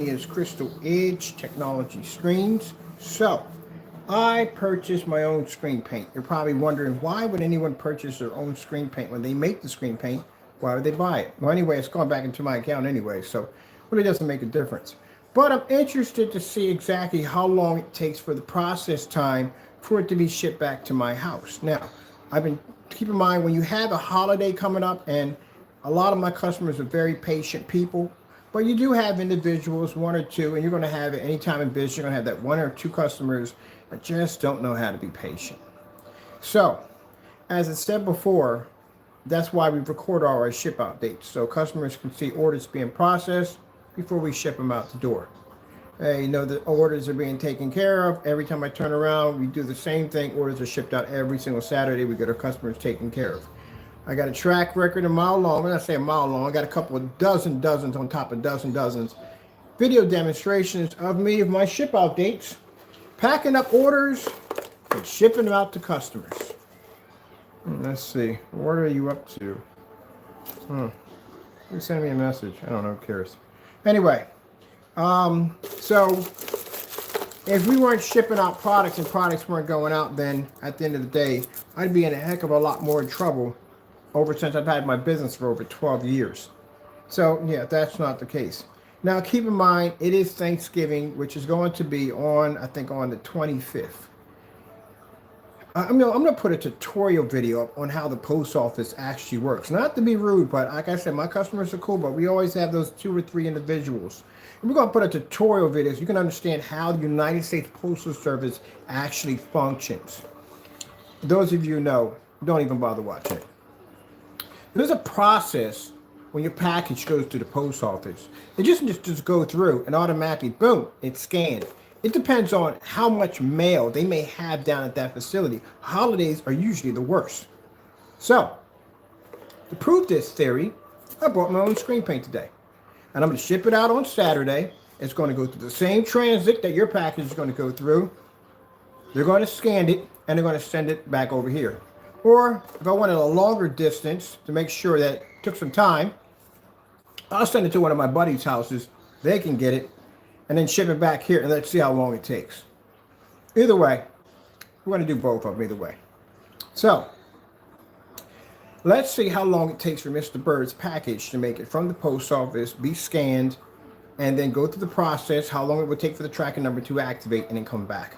is Crystal Edge Technology Screens. So, I purchased my own screen paint. You're probably wondering, why would anyone purchase their own screen paint when they make the screen paint? Why would they buy it? Well, anyway, it's gone back into my account anyway, so it really doesn't make a difference. But I'm interested to see exactly how long it takes for the process time for it to be shipped back to my house. Now, keep in mind when you have a holiday coming up, and a lot of my customers are very patient people, but you do have individuals, one or two, and you're going to have it anytime in business, you're going to have that one or two customers that just don't know how to be patient. So, as I said before, that's why we record all our ship out dates, so customers can see orders being processed before we ship them out the door. Hey, the orders are being taken care of. Every time I turn around, we do the same thing. Orders are shipped out every single Saturday. We get our customers taken care of. I got a track record a mile long. When I say a mile long, I got a couple of dozens on top of dozens video demonstrations of me, of my ship out dates, packing up orders and shipping them out to customers. Let's see, what are you up to? You send me a message. I don't know, who cares? Anyway, so if we weren't shipping out products and products weren't going out, then at the end of the day, I'd be in a heck of a lot more trouble since I've had my business for over 12 years. So yeah, that's not the case. Now keep in mind, it is Thanksgiving, which is going to be on the 25th. I'm going to put a tutorial video up on how the post office actually works. Not to be rude, but like I said, my customers are cool, but we always have those 2 or 3 individuals. And we're going to put a tutorial video so you can understand how the United States Postal Service actually functions. Those of you who know, don't even bother watching it. There's a process when your package goes to the post office. It just go through and automatically, boom, it's scanned. It depends on how much mail they may have down at that facility. Holidays are usually the worst. So, to prove this theory, I bought my own screen paint today. And I'm going to ship it out on Saturday. It's going to go through the same transit that your package is going to go through. They're going to scan it, and they're going to send it back over here. Or if I wanted a longer distance to make sure that it took some time, I'll send it to one of my buddies' houses. They can get it and then ship it back here, and let's see how long it takes. Either way, we're going to do both of them either way. So let's see how long it takes for Mr. Bird's package to make it from the post office, be scanned, and then go through the process, how long it would take for the tracking number to activate and then come back.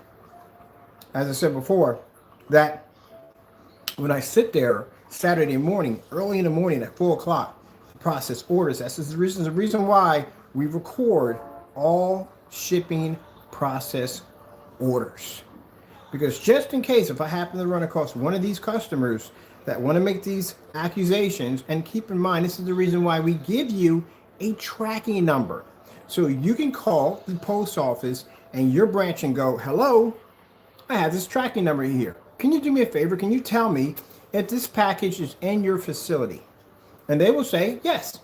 As I said before, that when I sit there Saturday morning, early in the morning at 4 o'clock, to process orders, that's the reason why we record all shipping process orders. Because just in case, if I happen to run across one of these customers that want to make these accusations, and keep in mind, this is the reason why we give you a tracking number. So you can call the post office and your branch and go, hello, I have this tracking number here. Can you do me a favor? Can you tell me if this package is in your facility? And they will say, yes,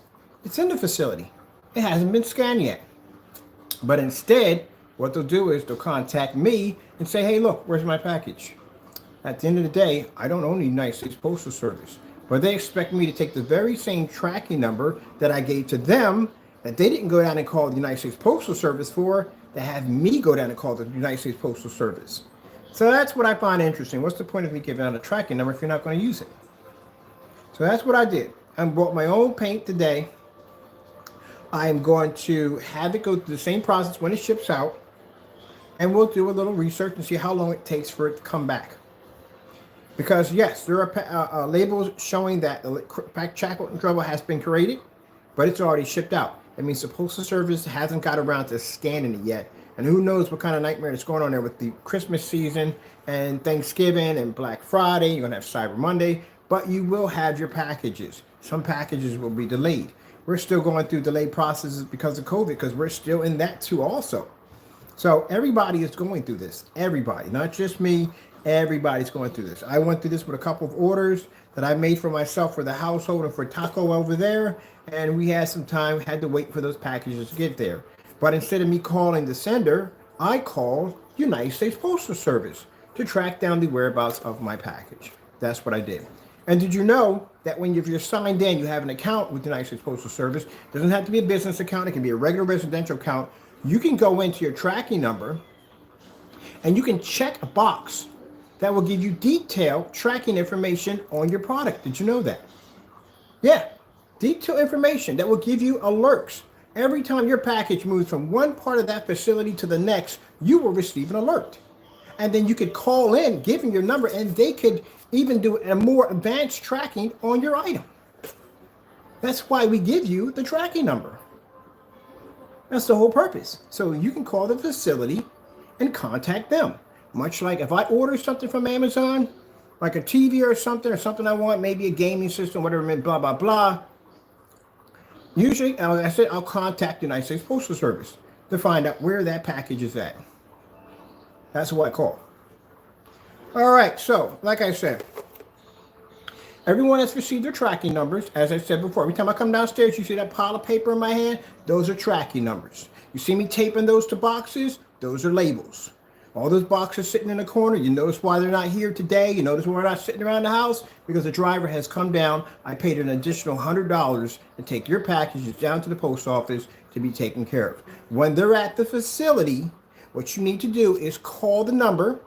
it's in the facility. It hasn't been scanned yet. But instead, what they'll do is they'll contact me and say, hey, look, where's my package? At the end of the day, I don't own the United States Postal Service, but they expect me to take the very same tracking number that I gave to them, that they didn't go down and call the United States Postal Service for, to have me go down and call the United States Postal Service. So that's what I find interesting. What's the point of me giving out a tracking number if you're not going to use it? So that's what I did. I bought my own paint today. I am going to have it go through the same process when it ships out, and we'll do a little research and see how long it takes for it to come back. Because yes, there are labels showing that the tracking trouble has been created, but it's already shipped out. That means the Postal Service hasn't got around to scanning it yet. And who knows what kind of nightmare is going on there with the Christmas season and Thanksgiving and Black Friday. You're going to have Cyber Monday, but you will have your packages. Some packages will be delayed. We're still going through delayed processes because of COVID, because we're still in that too also. So everybody is going through this. Everybody, not just me. Everybody's going through this. I went through this with a couple of orders that I made for myself for the household and for Taco over there. And we had some time, had to wait for those packages to get there. But instead of me calling the sender, I called United States Postal Service to track down the whereabouts of my package. That's what I did. And did you know that if you're signed in, you have an account with the United States Postal Service, it doesn't have to be a business account, it can be a regular residential account, you can go into your tracking number and you can check a box that will give you detailed tracking information on your product. Did you know that? Yeah, detailed information that will give you alerts. Every time your package moves from one part of that facility to the next, you will receive an alert. And then you could call in, giving your number, and they could even do a more advanced tracking on your item. That's why we give you the tracking number. That's the whole purpose. So you can call the facility and contact them. Much like if I order something from Amazon, like a TV or something I want, maybe a gaming system, whatever, blah, blah, blah. Usually, like I said, I'll contact the United States Postal Service to find out where that package is at. That's what I call. All right, so like I said, everyone has received their tracking numbers. As I said before, every time I come downstairs, you see that pile of paper in my hand? Those are tracking numbers. You see me taping those to boxes? Those are labels. All those boxes sitting in the corner, you notice why they're not here today. You notice why they're not sitting around the house? Because the driver has come down. I paid an additional $100 to take your packages down to the post office to be taken care of. When they're at the facility, what you need to do is call the number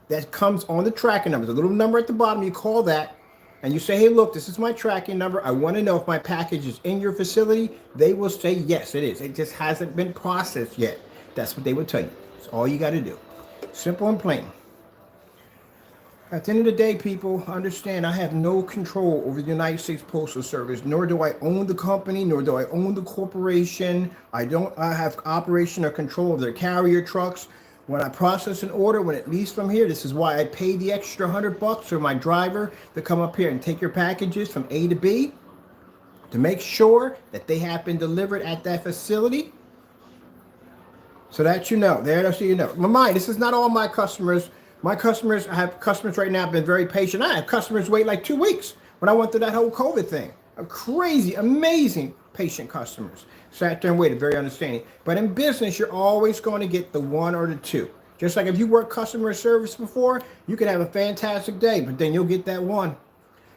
that comes on the tracking number. The little number at the bottom, you call that, and you say, hey, look, this is my tracking number. I want to know if my package is in your facility. They will say, yes, it is. It just hasn't been processed yet. That's what they will tell you. That's all you got to do. Simple and plain. At the end of the day, people, understand I have no control over the United States Postal Service, nor do I own the company, nor do I own the corporation. I have operation or control of their carrier trucks. When I process an order, when it leaves from here, this is why I pay the extra $100 for my driver to come up here and take your packages from A to B to make sure that they have been delivered at that facility. So that you know, there, so you know. Mind, this is not all my customers. My customers, I have customers right now have been very patient. I have customers wait like 2 weeks when I went through that whole COVID thing. Crazy, amazing patient customers. Sat there and waited, very understanding. But in business, you're always going to get the one or the two. Just like if you worked customer service before, you could have a fantastic day, but then you'll get that one.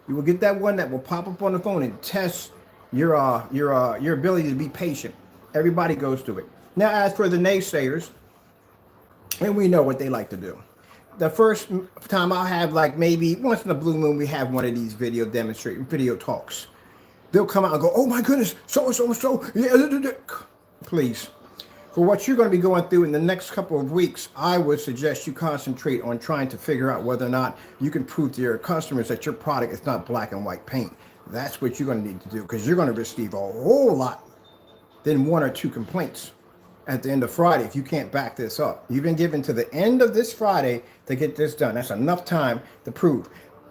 You will get that one that will pop up on the phone and test your ability to be patient. Everybody goes through it. Now, as for the naysayers, and we know what they like to do. The first time I'll have, like, maybe once in a blue moon, we have one of these video talks. They'll come out and go, oh my goodness, so. Yeah. Please, for what you're going to be going through in the next couple of weeks, I would suggest you concentrate on trying to figure out whether or not you can prove to your customers that your product is not black and white paint. That's what you're going to need to do, because you're going to receive a whole lot than 1 or 2 complaints at the end of Friday if you can't back this up. You've been given to the end of this Friday to get this done. That's enough time to prove.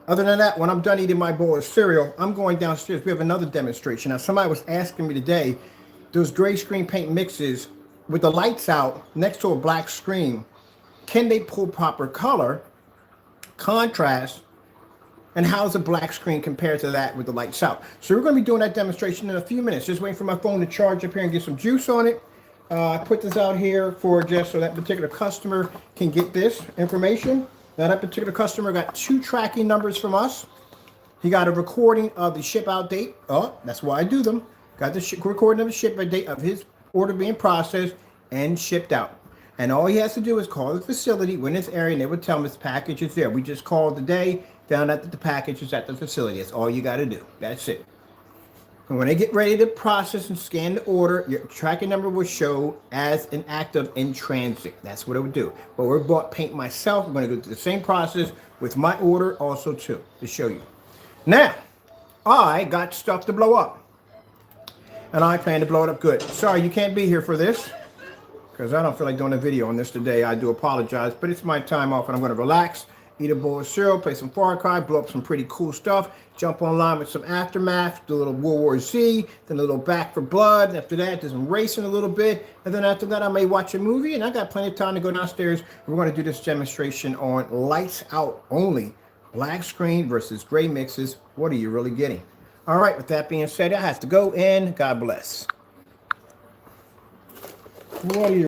Other than that, when I'm done eating my bowl of cereal, I'm going downstairs. We have another demonstration. Now, somebody was asking me today, those gray screen paint mixes with the lights out next to a black screen, can they pull proper color, contrast, and how's a black screen compared to that with the lights out? So we're going to be doing that demonstration in a few minutes. Just waiting for my phone to charge up here and get some juice on it. I put this out here for just so that particular customer can get this information. Now, that particular customer got 2 tracking numbers from us. He got a recording of the ship out date. Oh, that's why I do them. Got the recording of the ship out date of his order being processed and shipped out. And all he has to do is call the facility when it's area, and they would tell him his package is there. We just called today, found out that the package is at the facility. That's all you got to do. That's it. And when they get ready to process and scan the order, your tracking number will show as an active in transit. That's what it would do. But we're bought paint myself. I'm going to go through the same process with my order also too, to show you. Now, I got stuff to blow up. And I plan to blow it up good. Sorry, you can't be here for this, because I don't feel like doing a video on this today. I do apologize, but it's my time off and I'm going to relax, eat a bowl of cereal, play some Far Cry, blow up some pretty cool stuff, jump online with some Aftermath, do a little World War Z, then a little Back 4 Blood. And after that, do some racing a little bit. And then after that, I may watch a movie, and I got plenty of time to go downstairs. We're going to do this demonstration on lights out only, black screen versus gray mixes. What are you really getting? All right, with that being said, I have to go in. God bless. What are you